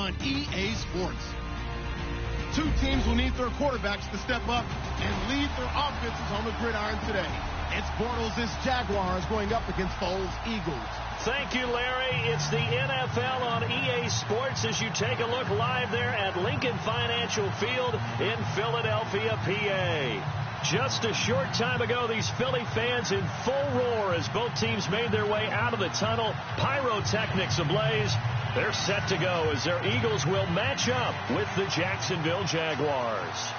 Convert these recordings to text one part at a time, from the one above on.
on EA Sports. Two teams will need their quarterbacks to step up and lead their offenses on the gridiron today. It's Bortles' Jaguars going up against Foles' Eagles. Thank you, Larry. It's the NFL on EA Sports as you take a look live there at Lincoln Financial Field in Philadelphia, PA. Just a short time ago, these Philly fans in full roar as both teams made their way out of the tunnel. Pyrotechnics ablaze. They're set to go as their Eagles will match up with the Jacksonville Jaguars.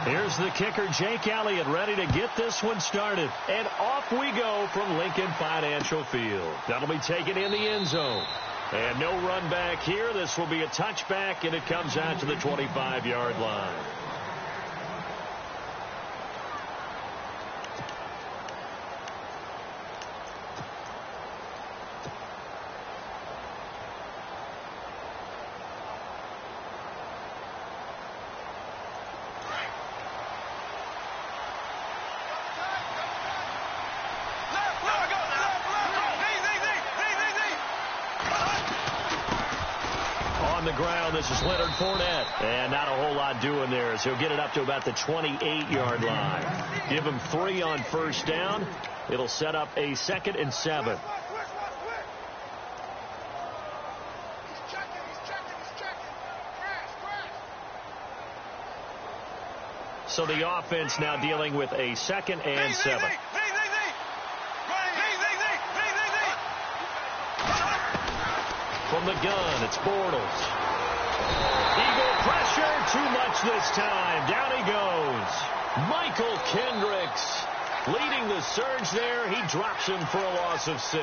Here's the kicker, Jake Elliott, ready to get this one started. And off we go from Lincoln Financial Field. That'll be taken in the end zone. And no run back here. This will be a touchback, and it comes out to the 25-yard line. This is Leonard Fournette, and not a whole lot doing there, so he'll get it up to about the 28-yard line. Give him 3 on first down. It'll set up a 2nd and 7. So the offense now dealing with a 2nd and 7. From the gun, it's Bortles. Eagle pressure, too much this time. Down he goes. Michael Kendricks leading the surge there. He drops him for a loss of 6.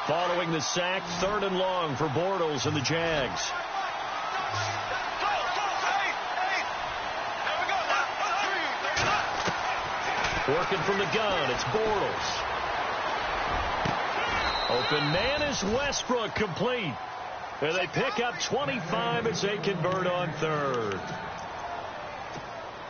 Following the sack, 3rd and long for Bortles and the Jags. Working from the gun, it's Bortles. Open man is Westbrook, complete. And they pick up 25 as they convert on 3rd.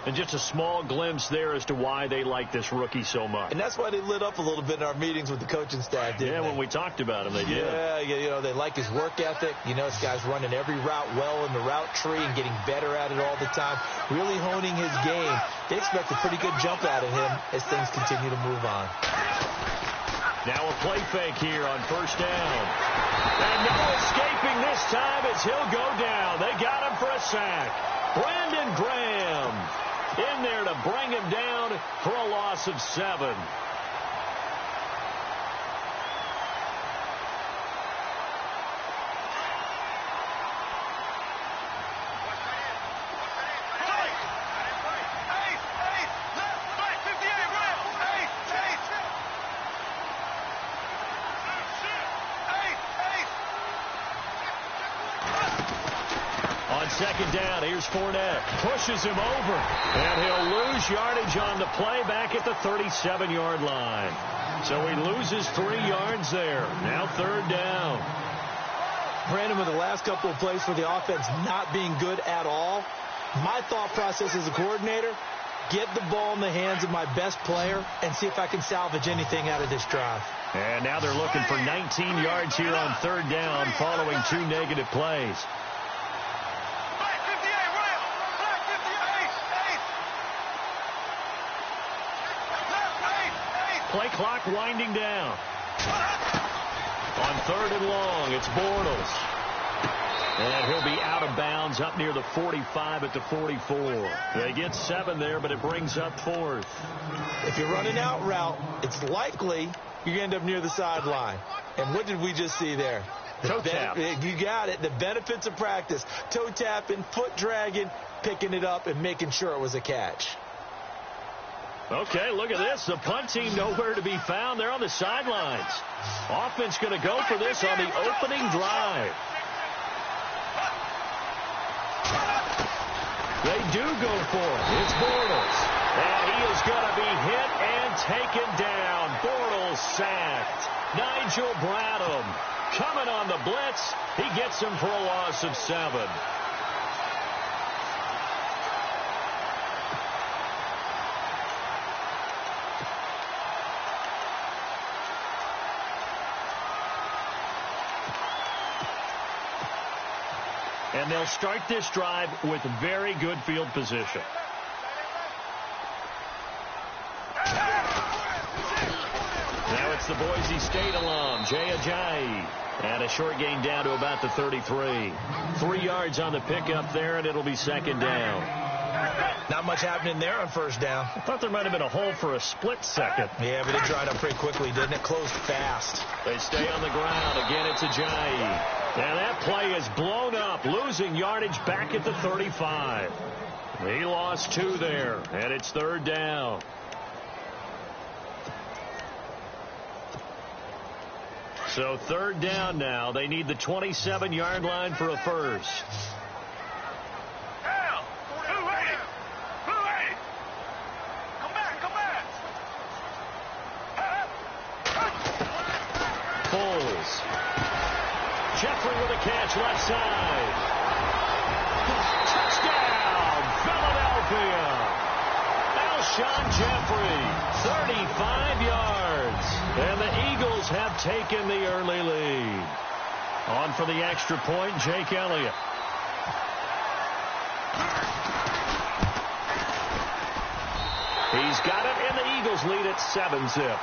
And just a small glimpse there as to why they like this rookie so much. And that's why they lit up a little bit in our meetings with the coaching staff, didn't they? When we talked about him, they did. Yeah, you know, they like his work ethic. You know, this guy's running every route well in the route tree and getting better at it all the time, really honing his game. They expect a pretty good jump out of him as things continue to move on. Now a play fake here on first down. And no escaping this time as he'll go down. They got him for a sack. Brandon Graham in there to bring him down for a loss of 7. Second down, here's Fournette. Pushes him over, and he'll lose yardage on the play back at the 37-yard line. So he loses 3 yards there. Now 3rd down. Brandon, with the last couple of plays for the offense not being good at all, my thought process as a coordinator, get the ball in the hands of my best player and see if I can salvage anything out of this drive. And now they're looking for 19 yards here on 3rd down following 2 negative plays. Play clock winding down. On 3rd and long, it's Bortles. And he'll be out of bounds up near the 45 at the 44. They get 7 there, but it brings up 4th. If you're running out route, it's likely you're going to end up near the sideline. And what did we just see there? Toe tap. You got it. The benefits of practice. Toe tapping, foot dragging, picking it up, and making sure it was a catch. Okay, look at this. The punt team nowhere to be found. They're on the sidelines. Offense going to go for this on the opening drive. They do go for it. It's Bortles. And he is going to be hit and taken down. Bortles sacked. Nigel Bradham coming on the blitz. He gets him for a loss of 7. And they'll start this drive with very good field position. Now it's the Boise State alum, Jay Ajayi. And a short gain down to about the 33. 3 yards on the pickup there, and it'll be second down. Not much happening there on first down. I thought there might have been a hole for a split second. Yeah, but it dried up pretty quickly, didn't it? Closed fast. They stay on the ground. Again, it's Ajayi. And that play is blown up, losing yardage back at the 35. He lost 2 there, and it's third down. So third down now. They need the 27-yard line for a first. Jeffrey with a catch left side. Touchdown, Philadelphia. Alshon Jeffrey, 35 yards. And the Eagles have taken the early lead. On for the extra point, Jake Elliott. He's got it, and the Eagles lead at 7-zip.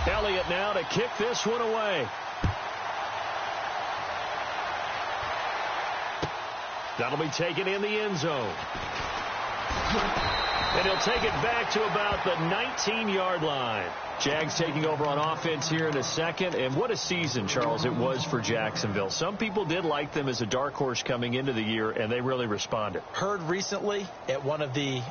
Elliott now to kick this one away. That'll be taken in the end zone. And he'll take it back to about the 19-yard line. Jags taking over on offense here in a second. And what a season, Charles, it was for Jacksonville. Some people did like them as a dark horse coming into the year, and they really responded. Heard recently at one of the,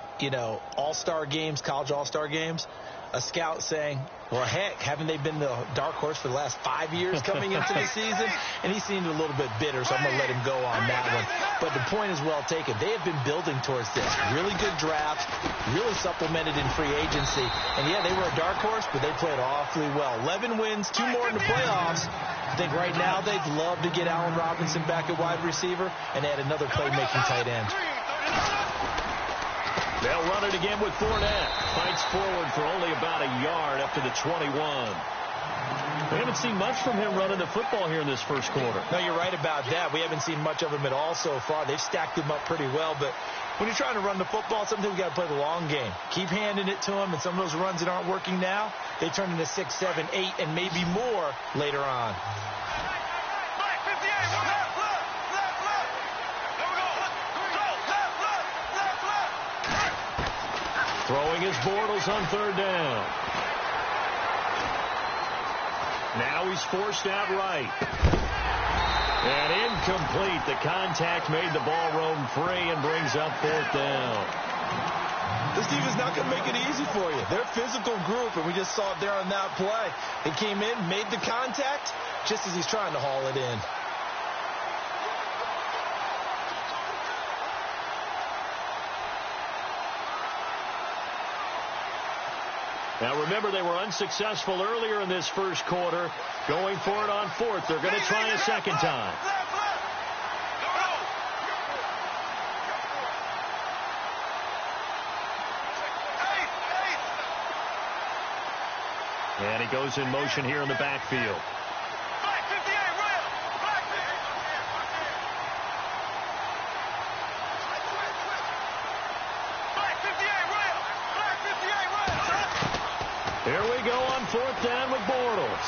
all-star games, college all-star games, a scout saying, well, heck, haven't they been the dark horse for the last 5 years coming into the season? And he seemed a little bit bitter, so I'm going to let him go on that one. But the point is well taken. They have been building towards this. Really good drafts, really supplemented in free agency. And, yeah, they were a dark horse, but they played awfully well. 11 wins, 2 more in the playoffs. I think right now they'd love to get Allen Robinson back at wide receiver and add another playmaking tight end. They'll run it again with Fournette. Fights forward for only about a yard up to the 21. We haven't seen much from him running the football here in this first quarter. No, you're right about that. We haven't seen much of him at all so far. They've stacked him up pretty well, but when you're trying to run the football, sometimes we've got to play the long game. Keep handing it to him, and some of those runs that aren't working now, they turn into 6, 7, 8, and maybe more later on. Throwing his Bortles on third down. Now he's forced out right. And incomplete. The contact made the ball roam free and brings up fourth down. This team is not going to make it easy for you. They're a physical group, and we just saw it there on that play. He came in, made the contact, just as he's trying to haul it in. Now, remember, they were unsuccessful earlier in this first quarter. Going for it on fourth. They're going to try a second time. And he goes in motion here in the backfield. Here we go on fourth down with Bortles.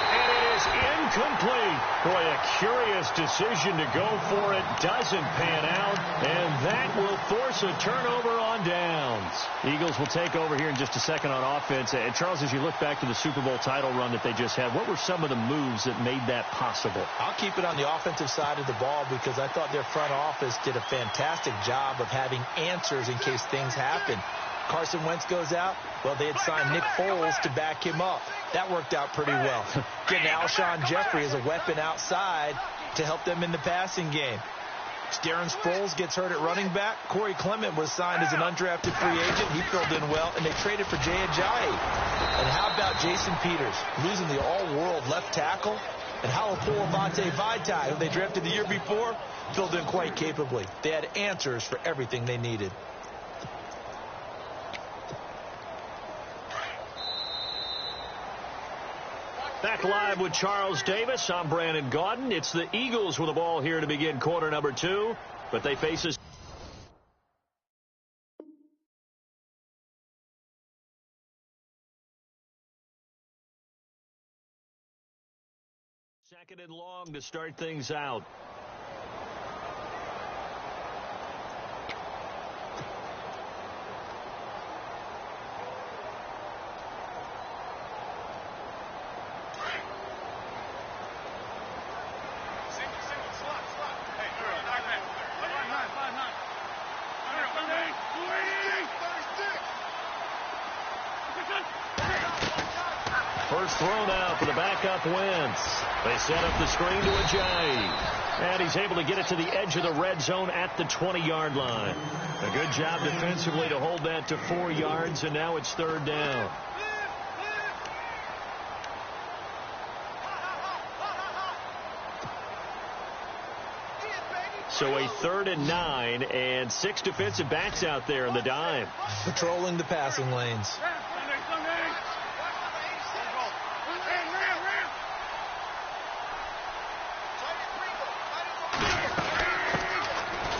And it is incomplete. Boy, a curious decision to go for it. Doesn't pan out. And that will force a turnover on downs. Eagles will take over here in just a second on offense. And Charles, as you look back to the Super Bowl title run that they just had, what were some of the moves that made that possible? I'll keep it on the offensive side of the ball because I thought their front office did a fantastic job of having answers in case things happen. Carson Wentz goes out. Well, they had signed Nick Foles to back him up. That worked out pretty well. Getting Alshon Jeffrey as a weapon outside to help them in the passing game. Darren Sproles gets hurt at running back. Corey Clement was signed as an undrafted free agent. He filled in well, and they traded for Jay Ajayi. And how about Jason Peters losing the all-world left tackle? And how will Pulavante Vaitai, who they drafted the year before, filled in quite capably. They had answers for everything they needed. Back live with Charles Davis. I'm Brandon Gaudin. It's the Eagles with the ball here to begin quarter number 2, but they face a second and long to start things out. First throw now for the backup Wentz. They set up the screen to Ajayi. And he's able to get it to the edge of the red zone at the 20-yard line. A good job defensively to hold that to 4 yards, and now it's third down. So a 3rd and 9, and 6 defensive backs out there in the dime. Patrolling the passing lanes.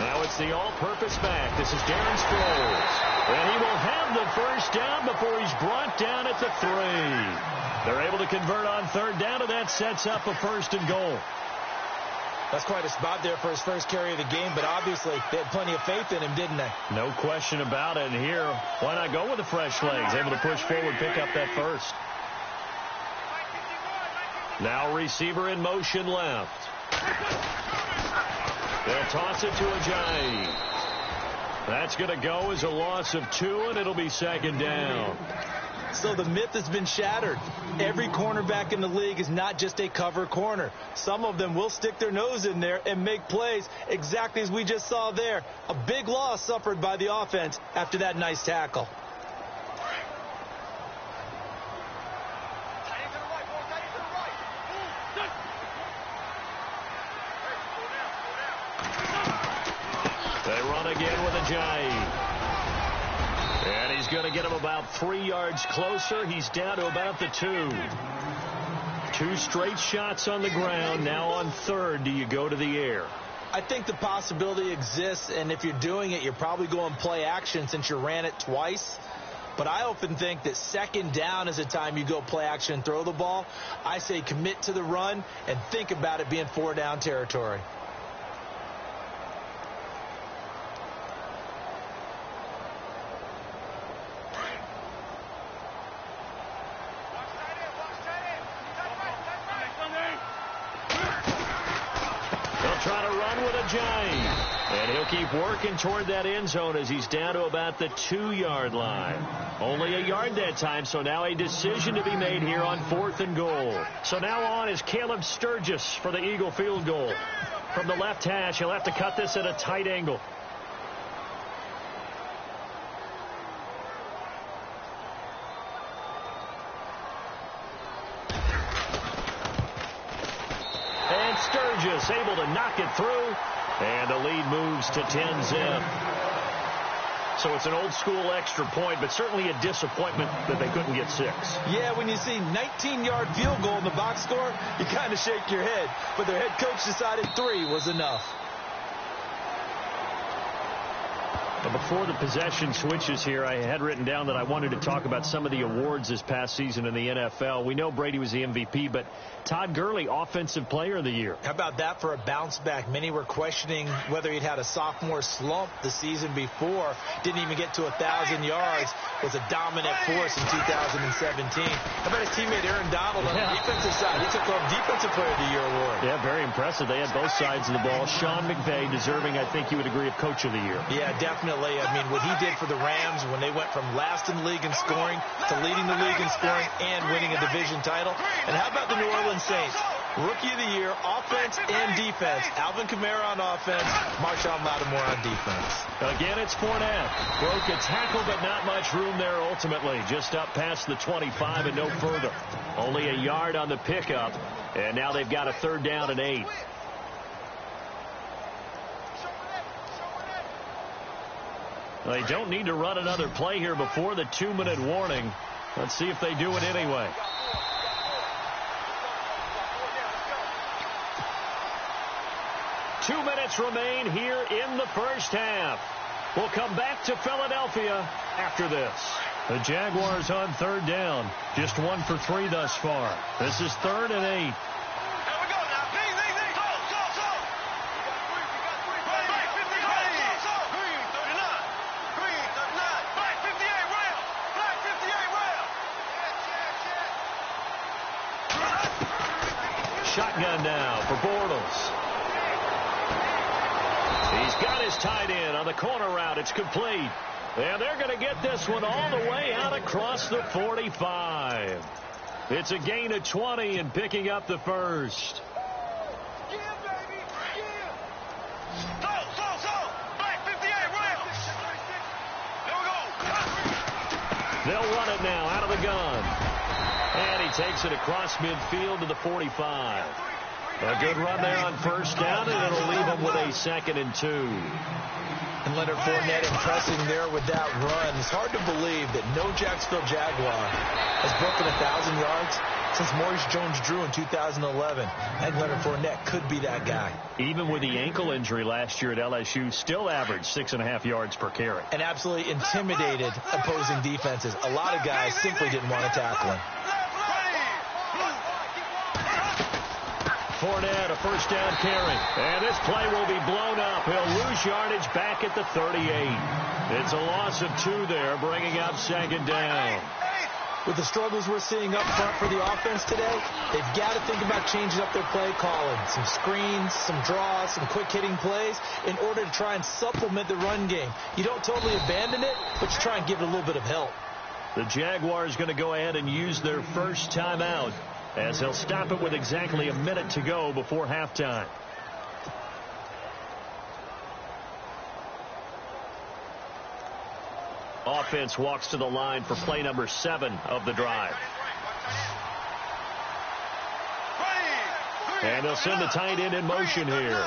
Now it's the all-purpose back. This is Darren Sproles. And he will have the first down before he's brought down at the 3. They're able to convert on 3rd down, and that sets up a 1st and goal. That's quite a spot there for his first carry of the game, but obviously they had plenty of faith in him, didn't they? No question about it. And here, why not go with the fresh legs? Able to push forward, pick up that first. Now receiver in motion left. They'll toss it to Ajayi. That's going to go as a loss of 2, and it'll be 2nd down. So the myth has been shattered. Every cornerback in the league is not just a cover corner. Some of them will stick their nose in there and make plays exactly as we just saw there. A big loss suffered by the offense after that nice tackle. They run again with Ajayi. And he's going to get him about 3 yards closer. He's down to about the 2. 2 straight shots on the ground. Now on 3rd, do you go to the air? I think the possibility exists, and if you're doing it, you're probably going play action since you ran it twice. But I often think that 2nd down is a time you go play action and throw the ball. I say commit to the run and think about it being 4 down territory. And he'll keep working toward that end zone as he's down to about the 2-yard line. Only a yard that time, so now a decision to be made here on 4th and goal. So now on is Caleb Sturgis for the Eagle field goal. From the left hash, he'll have to cut this at a tight angle. And Sturgis able to knock it through. And the lead moves to 10-zip. So it's an old-school extra point, but certainly a disappointment that they couldn't get 6. Yeah, when you see 19-yard field goal in the box score, you kind of shake your head. But their head coach decided 3 was enough. But before the possession switches here, I had written down that I wanted to talk about some of the awards this past season in the NFL. We know Brady was the MVP, but Todd Gurley, Offensive Player of the Year. How about that for a bounce back? Many were questioning whether he'd had a sophomore slump the season before. Didn't even get to 1,000 yards. Was a dominant force in 2017. How about his teammate Aaron Donald on the defensive side? He took home Defensive Player of the Year award. Yeah, very impressive. They had both sides of the ball. Sean McVay deserving, I think you would agree, of Coach of the Year. Yeah, definitely. I mean, what he did for the Rams when they went from last in the league in scoring to leading the league in scoring and winning a division title. And how about the New Orleans Saints? Rookie of the year, offense and defense. Alvin Kamara on offense, Marshawn Lattimore on defense. Again, it's Fournette. Broke a tackle, but not much room there ultimately. Just up past the 25 and no further. Only a yard on the pickup, and now they've got a 3rd down and 8. They don't need to run another play here before the 2-minute warning. Let's see if they do it anyway. Two minutes remain here in the first half. We'll come back to Philadelphia after this. The Jaguars on 3rd down. Just 1 for 3 thus far. This is 3rd and 8. Shotgun now for Bortles. He's got his tight end on the corner route. It's complete. And they're going to get this one all the way out across the 45. It's a gain of 20 and picking up the first. They'll run it now out of the gun. And he takes it across midfield to the 45. A good run there on 1st down, and it'll leave him with a 2nd and 2. And Leonard Fournette impressing there with that run. It's hard to believe that no Jacksonville Jaguar has broken 1,000 yards since Maurice Jones-Drew in 2011. And Leonard Fournette could be that guy. Even with the ankle injury last year at LSU, still averaged 6.5 yards per carry. And absolutely intimidated opposing defenses. A lot of guys simply didn't want to tackle him. Fournette, a 1st down carry. And this play will be blown up. He'll lose yardage back at the 38. It's a loss of 2 there, bringing up 2nd down. With the struggles we're seeing up front for the offense today, they've got to think about changing up their play calling. Some screens, some draws, some quick-hitting plays in order to try and supplement the run game. You don't totally abandon it, but you try and give it a little bit of help. The Jaguars going to go ahead and use their first timeout, as they'll stop it with exactly a minute to go before halftime. Offense walks to the line for play number 7 of the drive. And they'll send the tight end in motion here.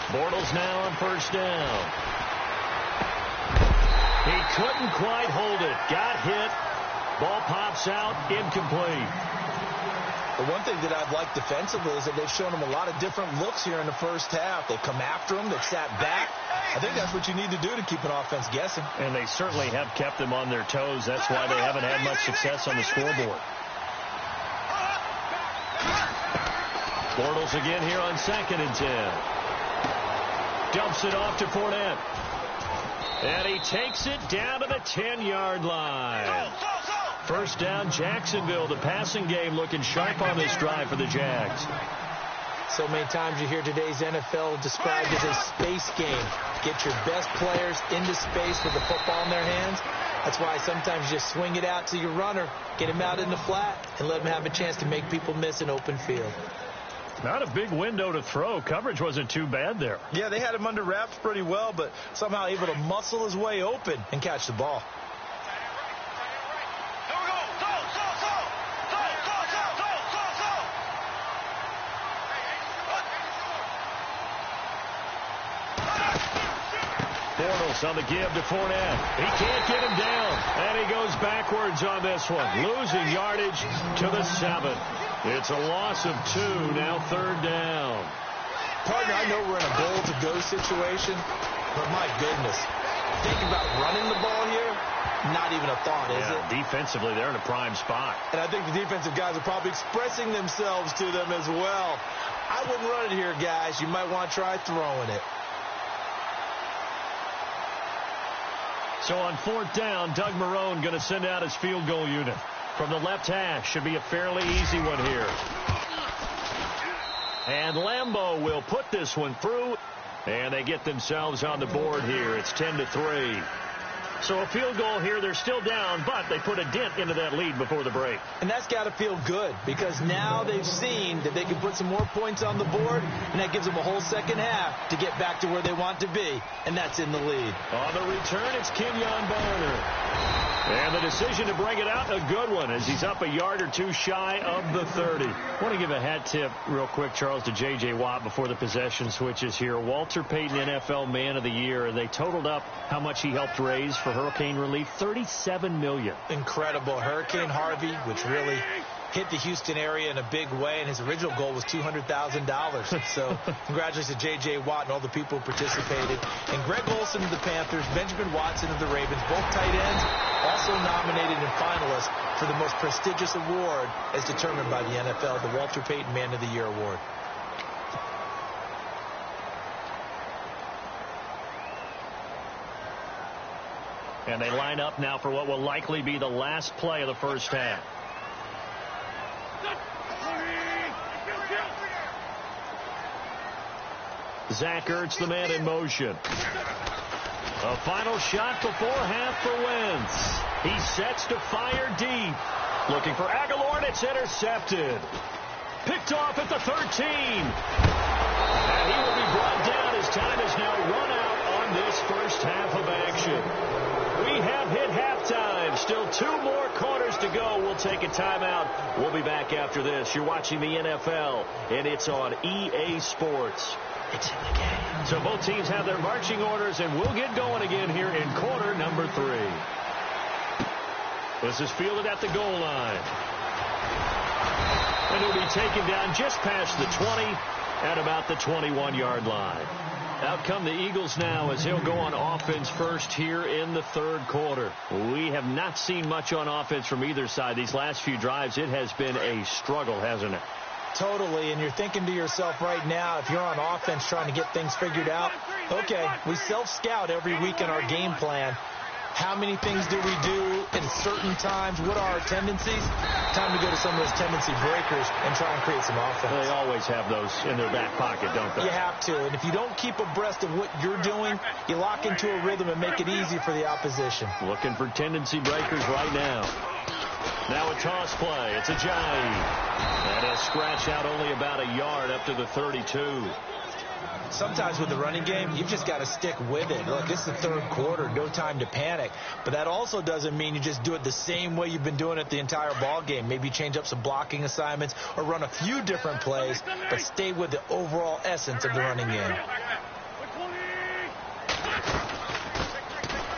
Bortles now on 1st down. He couldn't quite hold it. Got hit. Ball pops out. Incomplete. The one thing that I've liked defensively is that they've shown him a lot of different looks here in the first half. They've come after him. They've sat back. I think that's what you need to do to keep an offense guessing. And they certainly have kept them on their toes. That's why they haven't had much success on the scoreboard. Bortles again here on 2nd and 10. Dumps it off to Fournette. And he takes it down to the 10-yard line. 1st down, Jacksonville. The passing game looking sharp on this drive for the Jags. So many times you hear today's NFL described as a space game. Get your best players into space with the football in their hands. That's why sometimes you just swing it out to your runner, get him out in the flat, and let him have a chance to make people miss an open field. Not a big window to throw. Coverage wasn't too bad there. Yeah, they had him under wraps pretty well, but somehow able to muscle his way open and catch the ball. Bortles on the give to Fournette. He can't get him down, and he goes backwards on this one, losing yardage to the 7. It's a loss of 2, now 3rd down. Partner, I know we're in a goal-to-go situation, but my goodness, think about running the ball here, not even a thought, is it? Defensively, they're in a prime spot. And I think the defensive guys are probably expressing themselves to them as well. I wouldn't run it here, guys. You might want to try throwing it. So on 4th down, Doug Marrone going to send out his field goal unit. From the left hash, should be a fairly easy one here. And Lambeau will put this one through, and they get themselves on the board here. It's 10-3. So a field goal here. They're still down, but they put a dent into that lead before the break. And that's got to feel good because now they've seen that they can put some more points on the board, and that gives them a whole second half to get back to where they want to be, and that's in the lead. On the return, it's Kenyon Barner. And the decision to bring it out, a good one, as he's up a yard or two shy of the 30. I want to give a hat tip real quick, Charles, to J.J. Watt before the possession switches here. Walter Payton, NFL Man of the Year. They totaled up how much he helped raise for hurricane relief, $37 million. Incredible. Hurricane Harvey, which really hit the Houston area in a big way, and his original goal was $200,000. So congratulations to J.J. Watt and all the people who participated. And Greg Olsen of the Panthers, Benjamin Watson of the Ravens, both tight ends, also nominated and finalists for the most prestigious award as determined by the NFL, the Walter Payton Man of the Year Award. And they line up now for what will likely be the last play of the first half. Zach Ertz, the man in motion. A final shot before half for Wentz. He sets to fire deep. Looking for Aguilar, and it's intercepted. Picked off at the 13. And he will be brought down as time is now run out on this first half of action. We have hit halftime. Still 2 more quarters to go. We'll take a timeout. We'll be back after this. You're watching the NFL, and it's on EA Sports. It's in the game. So both teams have their marching orders, and we'll get going again here in quarter number 3. This is fielded at the goal line. And he'll be taken down just past the 20 at about the 21-yard line. Out come the Eagles now as he'll go on offense first here in the third quarter. We have not seen much on offense from either side. These last few drives, it has been a struggle, hasn't it? Totally, and you're thinking to yourself right now, if you're on offense trying to get things figured out, okay, we self-scout every week in our game plan. How many things do we do in certain times? What are our tendencies? Time to go to some of those tendency breakers and try and create some offense. They always have those in their back pocket, don't they? You have to, and if you don't keep abreast of what you're doing, you lock into a rhythm and make it easy for the opposition. Looking for tendency breakers right now. Now a toss play. It's Ajayi. And he'll scratch out only about a yard up to the 32. Sometimes with the running game, you've just got to stick with it. Look, it's the third quarter, no time to panic. But that also doesn't mean you just do it the same way you've been doing it the entire ball game. Maybe change up some blocking assignments or run a few different plays, but stay with the overall essence of the running game.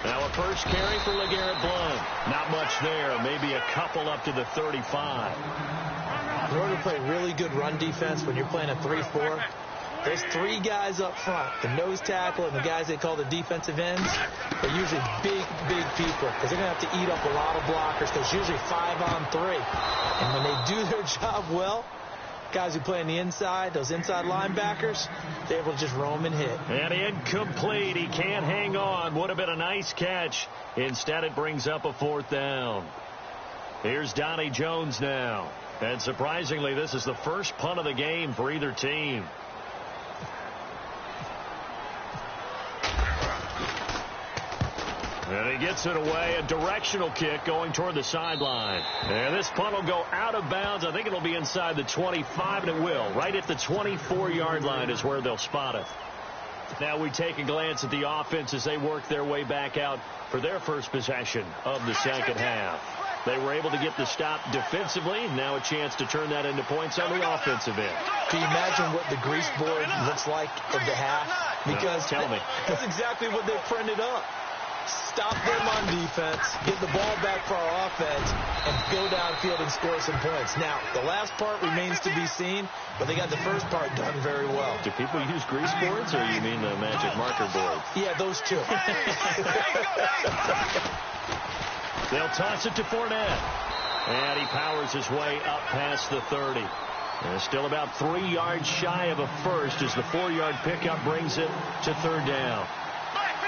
Now a first carry for LeGarrette Blount. Not much there. Maybe a couple up to the 35. In order to play really good run defense when you're playing a 3-4, those 3 guys up front, the nose tackle and the guys they call the defensive ends, are usually big people because they're going to have to eat up a lot of blockers because it's usually 5-on-3. And when they do their job well, guys who play on the inside, those inside linebackers, they're able to just roam and hit. And incomplete. He can't hang on. Would have been a nice catch. Instead, it brings up a 4th down. Here's Donnie Jones now. And surprisingly, this is the first punt of the game for either team. And he gets it away, a directional kick going toward the sideline. And this punt will go out of bounds. I think it'll be inside the 25, and it will. Right at the 24-yard line is where they'll spot it. Now we take a glance at the offense as they work their way back out for their first possession of the second half. They were able to get the stop defensively. Now a chance to turn that into points on the offensive end. Can you imagine what the grease board looks like at the half? Because tell me. That's exactly what they printed up. Stop them on defense, get the ball back for our offense, and go downfield and score some points. Now, the last part remains to be seen, but they got the first part done very well. Do people use grease boards, or you mean the magic marker boards? Yeah, those two. They'll toss it to Fournette. And he powers his way up past the 30. And still about 3 yards shy of a first as the 4-yard pickup brings it to 3rd down.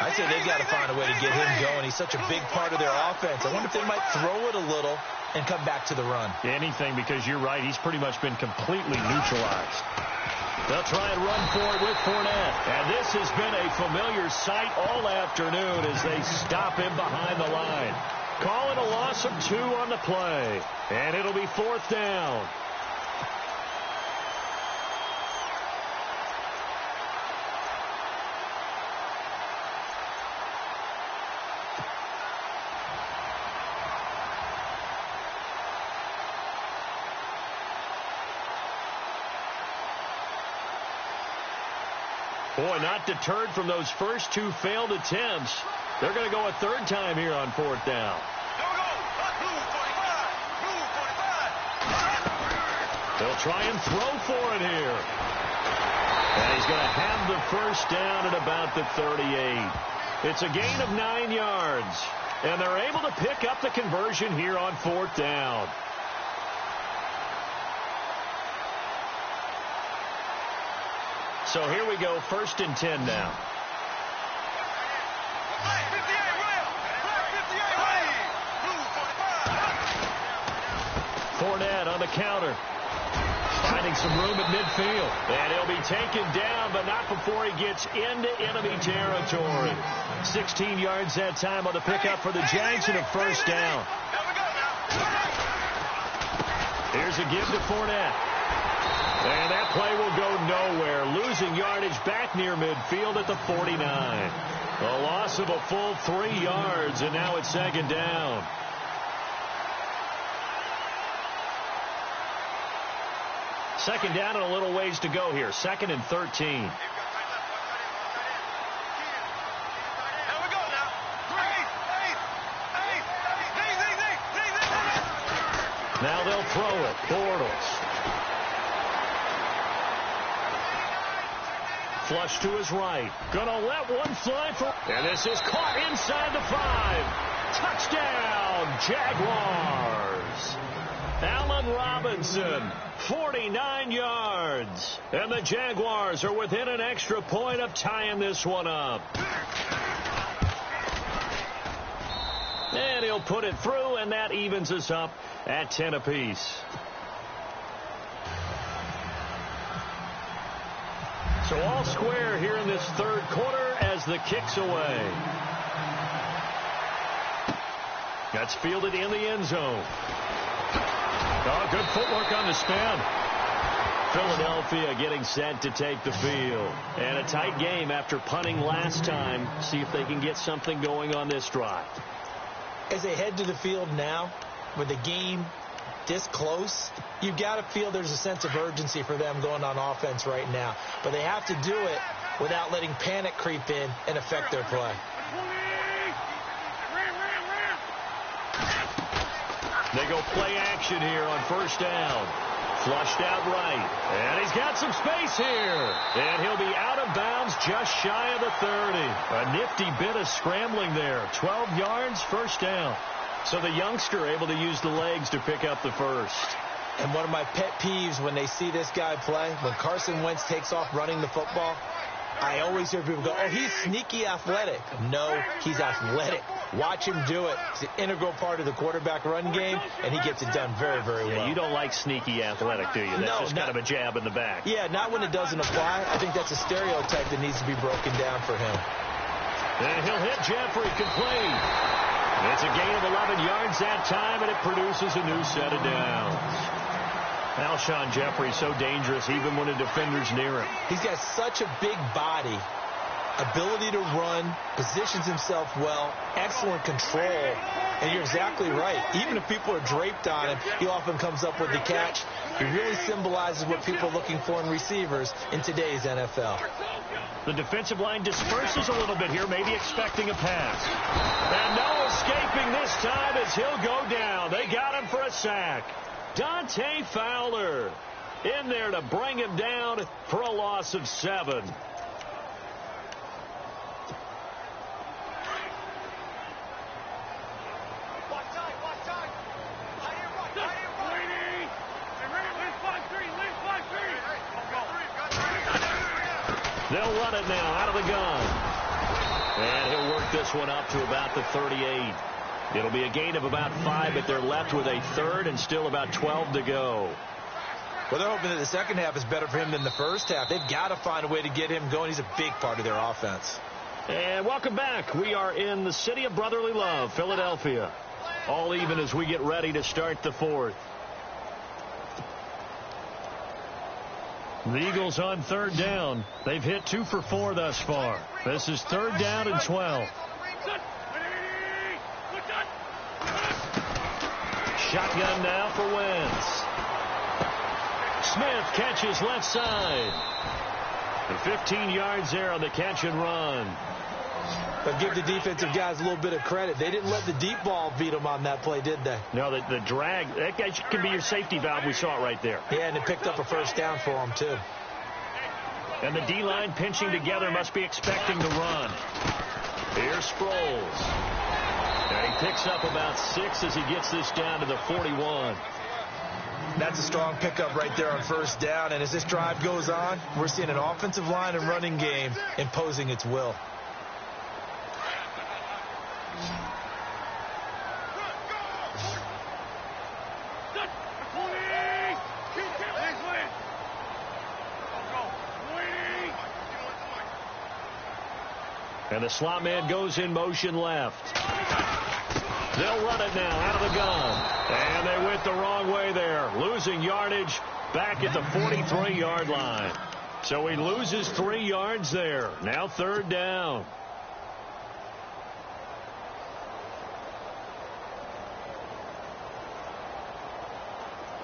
I say they've got to find a way to get him going. He's such a big part of their offense. I wonder if they might throw it a little and come back to the run. Anything, because you're right. He's pretty much been completely neutralized. They'll try and run for it with Fournette. And this has been a familiar sight all afternoon as they stop him behind the line. Call it a loss of 2 on the play. And it'll be 4th down. Boy, not deterred from those first 2 failed attempts. They're going to go a 3rd time here on 4th down. They'll try and throw for it here. And he's going to have the 1st down at about the 38. It's a gain of 9 yards. And they're able to pick up the conversion here on 4th down. So here we go, 1st and 10 now. Fournette on the counter. Finding some room at midfield. And he'll be taken down, but not before he gets into enemy territory. 16 yards that time on the pickup for the Jags and a 1st down. Here's a give to Fournette. And that play will go nowhere. Losing yardage back near midfield at the 49. A loss of a full 3 yards, and now it's 2nd down. Second down and a little ways to go here. 2nd and 13. Now they'll throw it. Bortles. Flush to his right. Gonna let one fly for... And this is caught inside the 5. Touchdown, Jaguars. Allen Robinson, 49 yards. And the Jaguars are within an extra point of tying this one up. And he'll put it through, and that evens us up at 10 apiece. So all square here in this 3rd quarter as the kick's away. That's fielded in the end zone. Oh, good footwork on the spin. Philadelphia getting set to take the field. And a tight game after punting last time. See if they can get something going on this drive. As they head to the field now, with the game this close, you've got to feel there's a sense of urgency for them going on offense right now. But they have to do it without letting panic creep in and affect their play. They go play action here on 1st down. Flushed out right. And he's got some space here. And he'll be out of bounds just shy of the 30. A nifty bit of scrambling there. 12 yards, 1st down. So the youngster able to use the legs to pick up the 1st. And one of my pet peeves when they see this guy play, when Carson Wentz takes off running the football, I always hear people go, oh, he's sneaky athletic. No, he's athletic. Watch him do it. It's an integral part of the quarterback run game, and he gets it done very, very well. You don't like sneaky athletic, do you? That's just kind of a jab in the back. Yeah, not when it doesn't apply. I think that's a stereotype that needs to be broken down for him. And he'll hit Jeffrey, complete. It's a gain of 11 yards that time, and it produces a new set of downs. Alshon Jeffrey so dangerous even when a defender's near him. He's got such a big body, ability to run, positions himself well, excellent control, and you're exactly right. Even if people are draped on him, he often comes up with the catch. He really symbolizes what people are looking for in receivers in today's NFL. The defensive line disperses a little bit here, maybe expecting a pass. And no escaping this time as he'll go down. They got him for a sack. Dante Fowler in there to bring him down for a loss of 7. They'll run it now out of the gun. And he'll work this one up to about the 38. It'll be a gain of about 5, but they're left with a third and still about 12 to go. Well, they're hoping that the second half is better for him than the first half. They've got to find a way to get him going. He's a big part of their offense. And welcome back. We are in the city of brotherly love, Philadelphia. All even as we get ready to start the fourth. The Eagles on third down. They've hit 2 for 4 thus far. This is third down and 12. Shotgun now for Wentz. Smith catches left side. And 15 yards there on the catch and run. But give the defensive guys a little bit of credit. They didn't let the deep ball beat them on that play, did they? No, the drag, that can be your safety valve. We saw it right there. Yeah, and it picked up a first down for them, too. And the D-line pinching together must be expecting the run. Here's Sproles. And he picks up about 6 as he gets this down to the 41. That's a strong pickup right there on first down. And as this drive goes on, we're seeing an offensive line and running game imposing its will. And the slot man goes in motion left. They'll run it now out of the gun. And they went the wrong way there. Losing yardage back at the 43-yard line. So he loses 3 yards there. Now third down.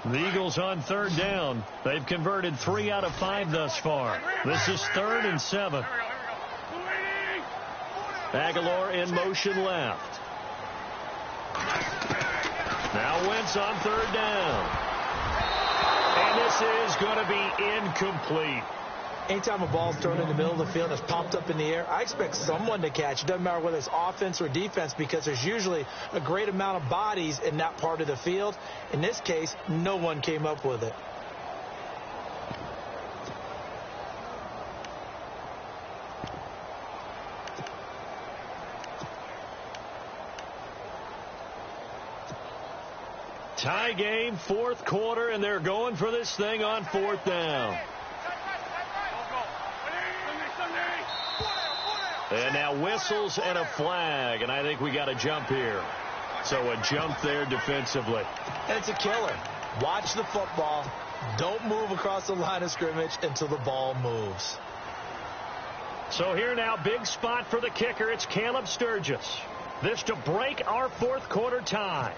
The Eagles on third down. They've converted 3 out of 5 thus far. This is third and 7. Aguilar in motion left. Now Wentz on third down. And this is going to be incomplete. Anytime a ball's thrown in the middle of the field and it's popped up in the air, I expect someone to catch. It doesn't matter whether it's offense or defense because there's usually a great amount of bodies in that part of the field. In this case, no one came up with it. Tie game, fourth quarter, and they're going for this thing on fourth down. And now whistles and a flag, and I think we got a jump here. So a jump there defensively. And it's a killer. Watch the football. Don't move across the line of scrimmage until the ball moves. So here now, big spot for the kicker. It's Caleb Sturgis. This to break our fourth quarter tie.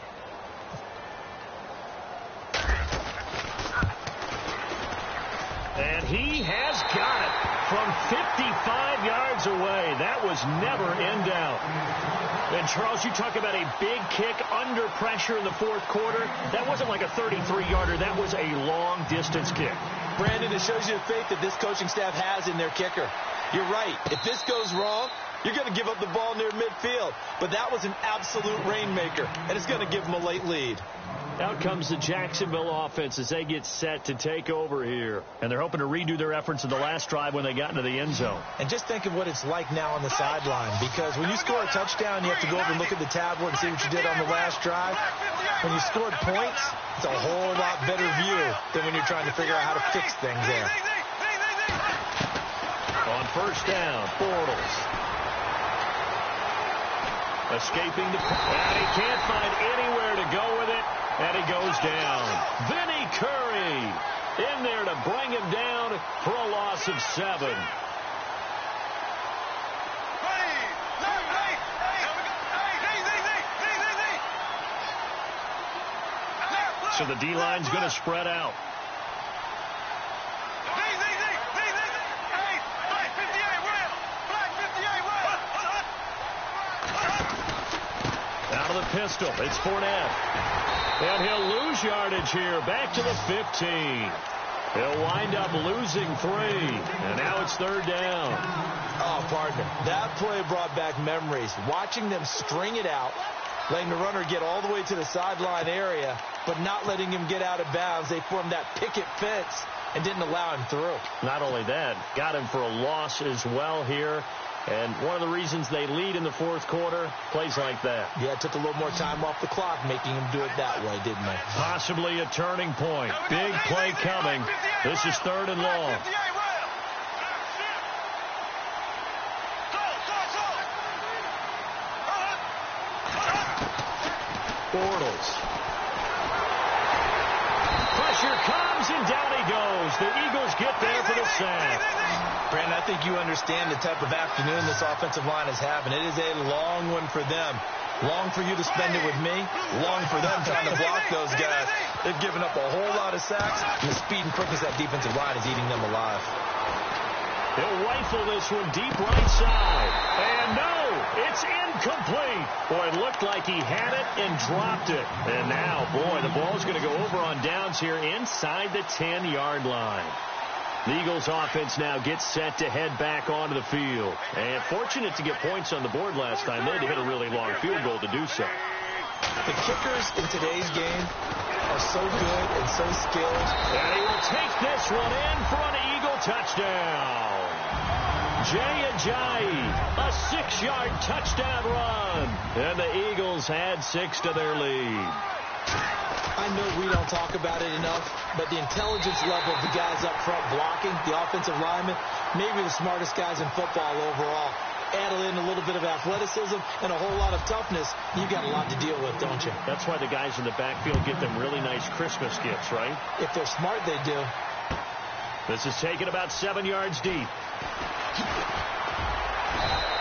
And he has got it from 55 yards away. That was never in doubt. And, Charles, you talk about a big kick under pressure in the fourth quarter. That wasn't like a 33-yarder. That was a long-distance kick. Brandon, it shows you the faith that this coaching staff has in their kicker. You're right. If this goes wrong, you're going to give up the ball near midfield. But that was an absolute rainmaker, and it's going to give them a late lead. Out comes the Jacksonville offense as they get set to take over here. And they're hoping to redo their efforts in the last drive when they got into the end zone. And just think of what it's like now on the sideline. Because when you score a touchdown, you have to go over and look at the tablet and see what you did on the last drive. When you scored points, it's a whole lot better view than when you're trying to figure out how to fix things there. On first down, Bortles. Escaping the... And he can't find anywhere to go with it. And he goes down. Vinny Curry in there to bring him down for a loss of 7. So the D-line's going to spread out. Out of the pistol, it's Fournette. And he'll lose yardage here, back to the 15. He'll wind up losing 3. And now it's third down. Oh, partner, that play brought back memories. Watching them string it out, letting the runner get all the way to the sideline area, but not letting him get out of bounds. They formed that picket fence and didn't allow him through. Not only that, got him for a loss as well here. And one of the reasons they lead in the fourth quarter, plays like that. Yeah, it took a little more time off the clock, making them do it that way, didn't they? Possibly a turning point. Big play coming. This is 3rd and long. Bortles. Pressure comes, and down he goes. The Eagles get there for the sack. Brandon, I think you understand the type of afternoon this offensive line is having. It is a long one for them. Long for you to spend it with me. Long for them trying to block those guys. They've given up a whole lot of sacks, and the speed and quickness of that defensive line is eating them alive. He'll rifle this one deep right side. And no, it's incomplete. Boy, it looked like he had it and dropped it. And now, boy, the ball's going to go over on downs here inside the 10-yard line. The Eagles offense now gets set to head back onto the field. And fortunate to get points on the board last time. They had to hit a really long field goal to do so. The kickers in today's game are so good and so skilled. And he will take this one in for an Eagle touchdown. Jay Ajayi, a 6-yard touchdown run. And the Eagles add 6 to their lead. I know we don't talk about it enough, but the intelligence level of the guys up front blocking, the offensive linemen, maybe the smartest guys in football overall. Add in a little bit of athleticism and a whole lot of toughness, you got a lot to deal with, don't you? That's why the guys in the backfield get them really nice Christmas gifts, right? If they're smart, they do. This is taken about 7 yards deep.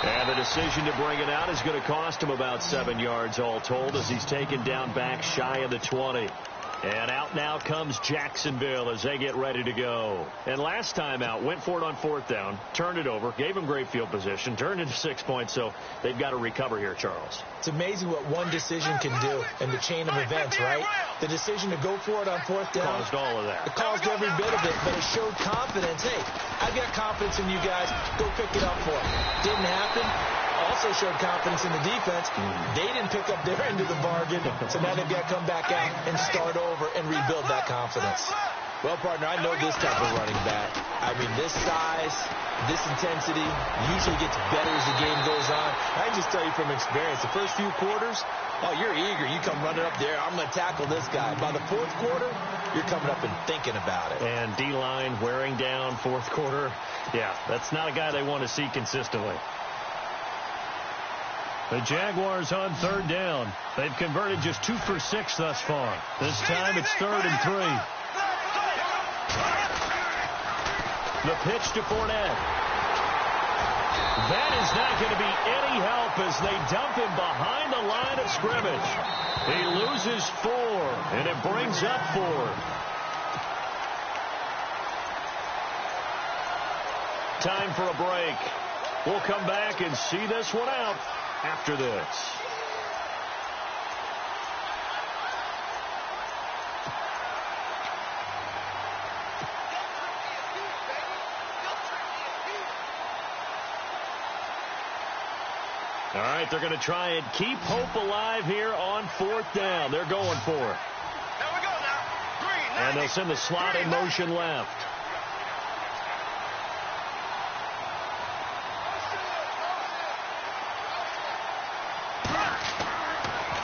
And the decision to bring it out is going to cost him about 7 yards all told as he's taken down back shy of the 20. And out now comes Jacksonville as they get ready to go. And last time out, went for it on 4th down, turned it over, gave him great field position, turned into 6 points, so they've got to recover here, Charles. It's amazing what one decision can do in the chain of events, right? The decision to go for it on 4th down. Caused all of that. It caused every bit of it, but it showed confidence. Hey, I've got confidence in you guys. Go pick it up for it. Didn't happen. Also showed confidence in the defense. They didn't pick up their end of the bargain, so now they've got to come back out and start over and rebuild that confidence. Well, partner, I know this type of running back. I mean, this size, this intensity usually gets better as the game goes on. I can just tell you from experience, the first few quarters, oh, you're eager. You come running up there. I'm going to tackle this guy. By the 4th quarter, you're coming up and thinking about it. And D-line wearing down 4th quarter. Yeah, that's not a guy they want to see consistently. The Jaguars on 3rd down. They've converted just 2 for 6 thus far. This time it's 3rd and 3. The pitch to Fournette. That is not going to be any help as they dump him behind the line of scrimmage. He loses 4, and it brings up 4. Time for a break. We'll come back and see this one out after this. All right, they're going to try and keep hope alive here on 4th down. They're going for it. There we go now. And they'll send the slot in motion left.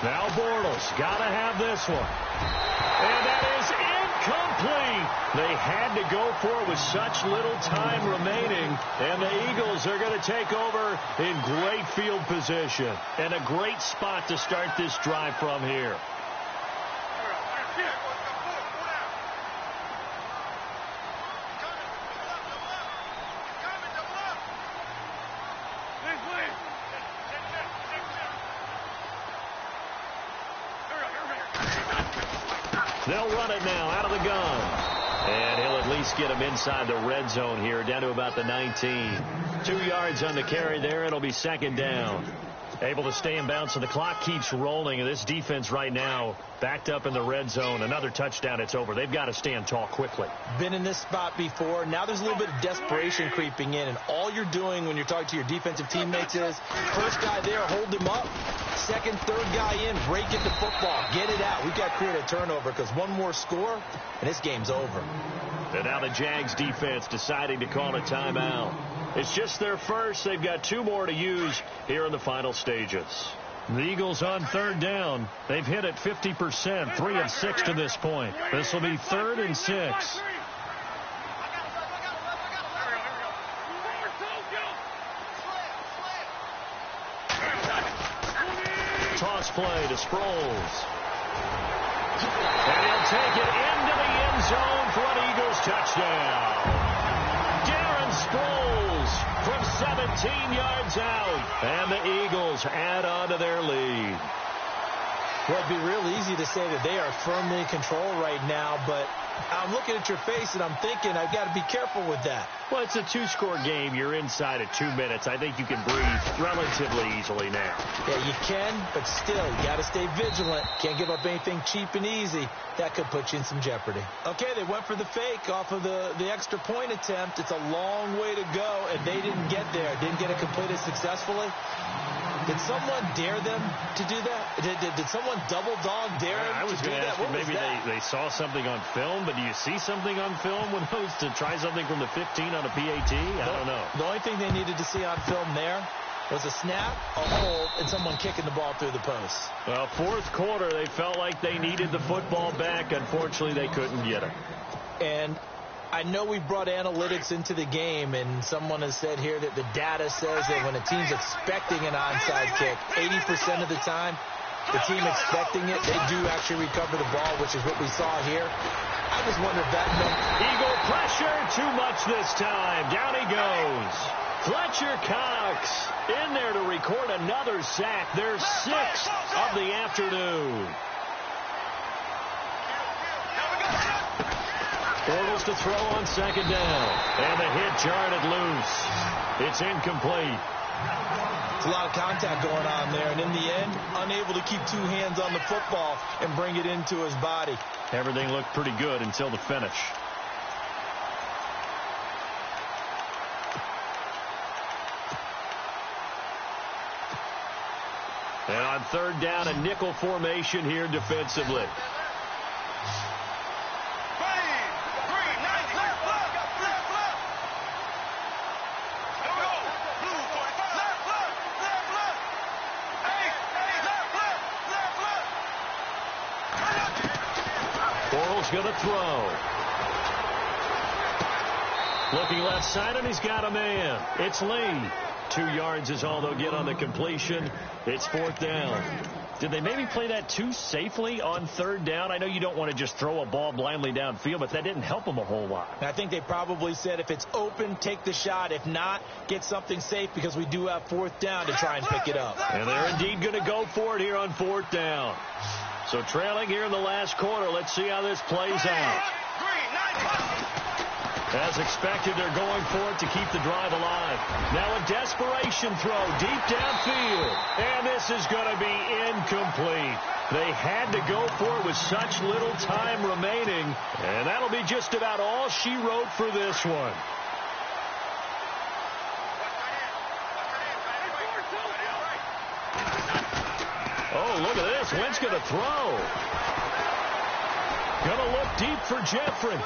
Now Bortles got to have this one. And that is incomplete. They had to go for it with such little time remaining. And the Eagles are going to take over in great field position. And a great spot to start this drive from here. They'll run it now out of the gun. And he'll at least get him inside the red zone here, down to about the 19. 2 yards on the carry there. It'll be 2nd down. Able to stay in bounds, so the clock keeps rolling. And this defense right now backed up in the red zone. Another touchdown, it's over. They've got to stand tall quickly. Been in this spot before. Now there's a little bit of desperation creeping in. And all you're doing when you're talking to your defensive teammates is, first guy there, hold him up. Second, third guy in, break it to football. Get it out. We've got to create a turnover because one more score, and this game's over. And now the Jags defense deciding to call a timeout. It's just their first. They've got 2 more to use here in the final stages. The Eagles on 3rd down. They've hit it 50%, 3 of 6 to this point. This will be 3rd and 6. Toss play to Sproles. And he'll take it into the end zone for an Eagles touchdown. Darren Sproles from 17 yards out. And the Eagles add on to their lead. Well, it'd be real easy to say that they are firmly in control right now, but I'm looking at your face and I'm thinking I've got to be careful with that. Well, it's a 2-score game. You're inside of 2 minutes. I think you can breathe relatively easily now. Yeah, you can, but still, you got to stay vigilant. Can't give up anything cheap and easy. That could put you in some jeopardy. Okay, they went for the fake off of the extra point attempt. It's a long way to go, and they didn't get there. Didn't get it completed successfully. Did someone dare them to do that? Did someone double dog dare them I was to do going to that? ask you, maybe they saw something on film, but do you see something on film when those to try something from the 15 on a PAT? I don't know. The only thing they needed to see on film there was a snap, a hold, and someone kicking the ball through the post. Well, 4th quarter, they felt like they needed the football back. Unfortunately, they couldn't get it. And I know we've brought analytics into the game, and someone has said here that the data says that when a team's expecting an onside kick, 80% of the time, the team expecting it, they do actually recover the ball, which is what we saw here. I just wonder if that meant... Eagle pressure, too much this time. Down he goes. Fletcher Cox in there to record another sack. Their 6th of the afternoon. Bortles to throw on 2nd down. And the hit jarred it loose. It's incomplete. There's a lot of contact going on there, and in the end, unable to keep 2 hands on the football and bring it into his body. Everything looked pretty good until the finish. And on 3rd down, a nickel formation here defensively. Going to throw. Looking left side, and he's got a man. It's Lee. 2 yards is all they'll get on the completion. It's 4th down. Did they maybe play that too safely on 3rd down? I know you don't want to just throw a ball blindly downfield, but that didn't help them a whole lot. I think they probably said if it's open, take the shot. If not, get something safe because we do have 4th down to try and pick it up. And they're indeed going to go for it here on 4th down. So trailing here in the last quarter. Let's see how this plays out. As expected, they're going for it to keep the drive alive. Now a desperation throw deep downfield. And this is going to be incomplete. They had to go for it with such little time remaining. And that'll be just about all she wrote for this one. Oh, look at this. Wentz going to throw. Going to look deep for Jeffrey.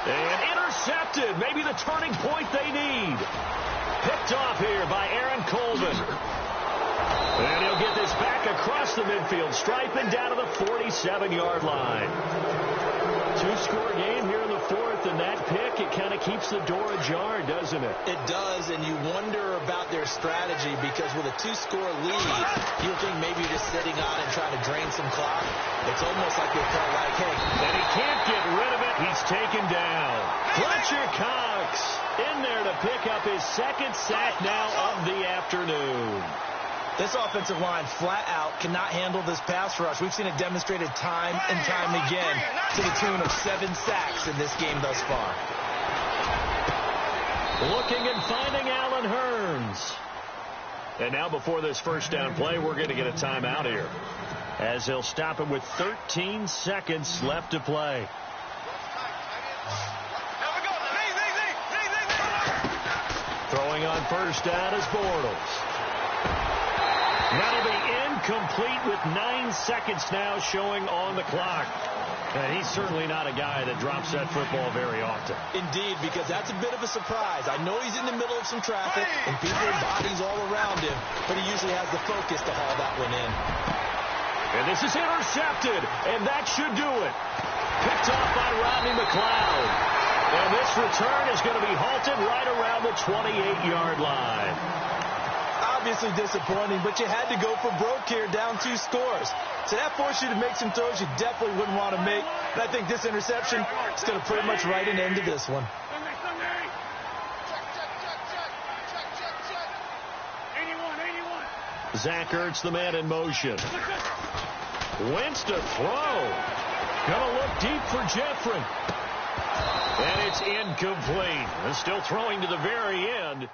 And intercepted. Maybe the turning point they need. Picked off here by Aaron Colvin. And he'll get this back across the midfield stripe and down to the 47-yard line. 2-score game here in the 4th, and that pick, it kind of keeps the door ajar, doesn't it? It does, and you wonder about their strategy because with a 2-score lead, you'll think maybe you're just sitting on and trying to drain some clock. It's almost like they felt like, hey. And he can't get rid of it. He's taken down. Fletcher Cox in there to pick up his 2nd sack now of the afternoon. This offensive line flat out cannot handle this pass rush. We've seen it demonstrated time and time again to the tune of 7 sacks in this game thus far. Looking and finding Allen Hurns. And now before this 1st down play, we're going to get a timeout here. As he'll stop it with 13 seconds left to play. Throwing on 1st down is Bortles. That'll be incomplete with 9 seconds now showing on the clock. And he's certainly not a guy that drops that football very often. Indeed, because that's a bit of a surprise. I know he's in the middle of some traffic and people and bodies all around him, but he usually has the focus to haul that one in. And this is intercepted, and that should do it. Picked off by Rodney McLeod. And this return is going to be halted right around the 28-yard line. Obviously disappointing, but you had to go for broke here, down 2 scores. So that forced you to make some throws you definitely wouldn't want to make. And I think this interception is going to pretty much write an end to this one. Zach Ertz, the man in motion. Wentz to throw. Gonna look deep for Jeffrey. And it's incomplete. And still throwing to the very end.